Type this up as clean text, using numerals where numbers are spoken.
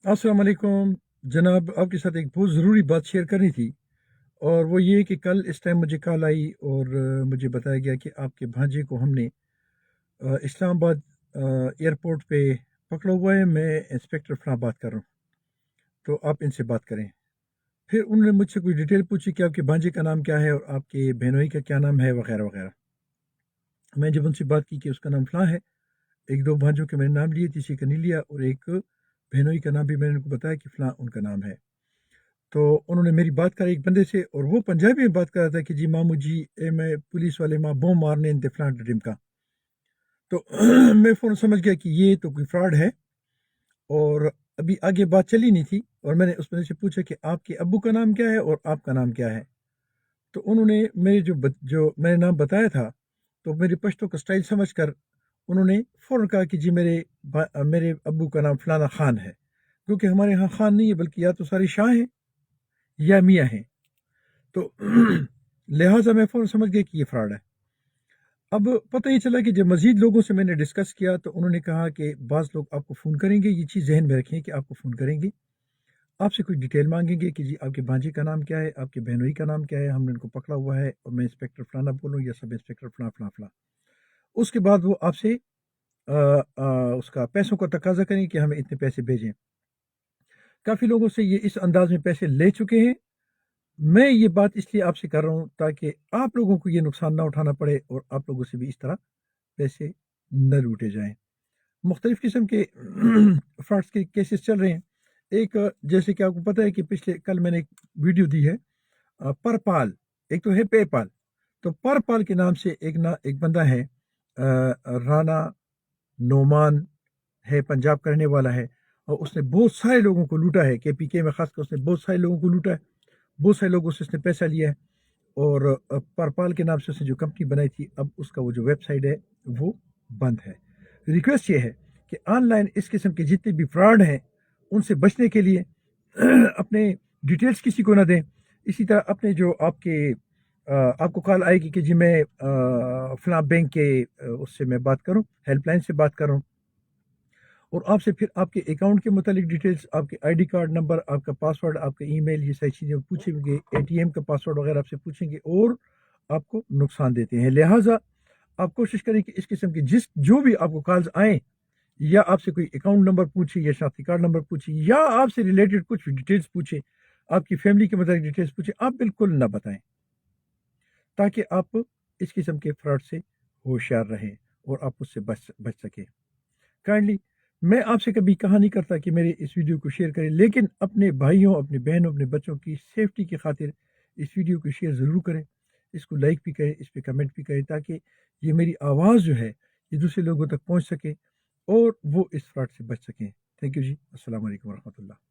अस्सलाम वालेकुम जनाब, आपके साथ एक बहुत ज़रूरी बात शेयर करनी थी। और वो ये कि कल इस टाइम मुझे कॉल आई और मुझे बताया गया कि आपके भांजे को हमने इस्लामाबाद एयरपोर्ट पे पकड़ा हुआ है। मैं इंस्पेक्टर फलां बात कर रहा हूँ, तो आप इनसे बात करें। फिर उन्होंने मुझसे कोई डिटेल पूछी कि आपके भांजे का नाम क्या है और आपके बहनोई का क्या नाम है, वगैरह वगैरह। मैं जब उनसे बात की कि उसका नाम फलां है, एक दो भांजों के मैंने नाम लिए, तीसरे का नहीं लिया, और एक बहनोई का नाम भी मैंने उनको बताया कि फलां उनका नाम है। तो उन्होंने मेरी बात करी एक बंदे से, और वो पंजाबी में बात कर रहा था कि जी मामू जी, मैं पुलिस वाले माँ बम मारने इंते फलां टिमका। तो मैं फ़ौरन समझ गया कि ये तो कोई फ्रॉड है। और अभी आगे बात चली नहीं थी, और मैंने उस बंदे से पूछा कि आपके अब्बू का नाम क्या है और आपका नाम क्या है। तो उन्होंने मेरे जो मैंने नाम बताया था, तो मेरी पश्तो का स्टाइल समझ कर उन्होंने फ़ौरन कहा कि जी मेरे अब्बू का नाम फलाना खान है। क्योंकि हमारे यहाँ खान नहीं है, बल्कि या तो सारी शाह हैं या मियाँ हैं। तो लिहाजा मैं फ़ौरन समझ गया कि ये फ्रॉड है। अब पता ही चला कि जब मज़ीद लोगों से मैंने डिस्कस किया, तो उन्होंने कहा कि बाज़ लोग आपको फ़ोन करेंगे, ये चीज़ ज़हन में रखें कि आपको फ़ोन करेंगे, आपसे कुछ डिटेल मांगेंगे कि जी आपके भांजे का नाम क्या है, आपके बहनोई का नाम क्या है, हमने इनको पकड़ा हुआ है और मैं इंस्पेक्टर फलाना बोलूँ या सब इंस्पेक्टर फलां फलां फलां। उसके बाद वो आपसे उसका पैसों का तकाजा करेंगे कि हमें इतने पैसे भेजें। काफ़ी लोगों से ये इस अंदाज में पैसे ले चुके हैं। मैं ये बात इसलिए आपसे कर रहा हूँ ताकि आप लोगों को ये नुकसान ना उठाना पड़े और आप लोगों से भी इस तरह पैसे न लूटे जाएँ। मुख्तलिफ़ किस्म के फ्रॉड्स के केसेस चल रहे हैं। एक जैसे कि आपको पता है कि पिछले कल मैंने एक वीडियो दी है, परपाल, एक तो है पेपाल। तो परपाल के नाम से एक बंदा है, राना नोमान है, पंजाब का रहने वाला है, और उसने बहुत सारे लोगों को लूटा है, केपीके में ख़ासकर उसने बहुत सारे लोगों को लूटा है, बहुत सारे लोगों से उसने पैसा लिया है। और परपाल के नाम से उसने जो कंपनी बनाई थी, अब उसका वो जो वेबसाइट है वो बंद है। रिक्वेस्ट ये है कि ऑनलाइन इस किस्म के जितने भी फ्रॉड हैं, उनसे बचने के लिए अपने डिटेल्स किसी को ना दें। इसी तरह अपने जो आपको कॉल आएगी कि जी मैं फलां बैंक के उससे मैं बात करूं, हेल्पलाइन से बात करूं, और आपसे फिर आपके अकाउंट के मुतालिक डिटेल्स, आपके आईडी कार्ड नंबर, आपका पासवर्ड, आपका ईमेल, ये सारी चीज़ें पूछेंगे, एटीएम का पासवर्ड वगैरह आपसे पूछेंगे और आपको नुकसान देते हैं। लिहाजा आप कोशिश करें कि इस किस्म के जो भी आपको कॉल्स आए, या आपसे कोई अकाउंट नंबर पूछे या शनाख्ती कार्ड नंबर पूछे या आपसे रिलेटेड कुछ डिटेल्स पूछे, आपकी फैमिली के मुताबिक डिटेल्स पूछे, आप बिल्कुल ना बताएं, ताकि आप इस किस्म के फ्रॉड से होशियार रहें और आप उससे बच सकें। काइंडली, मैं आपसे कभी कहा नहीं करता कि मेरे इस वीडियो को शेयर करें, लेकिन अपने भाइयों, अपने बहनों, अपने बच्चों की सेफ्टी की खातिर इस वीडियो को शेयर ज़रूर करें। इसको लाइक भी करें, इस पे कमेंट भी करें, ताकि ये मेरी आवाज़ जो है ये दूसरे लोगों तक पहुंच सके और वो इस फ्रॉड से बच सकें। थैंक यू जी। अस्सलाम वालेकुम वरहमतुल्लाह।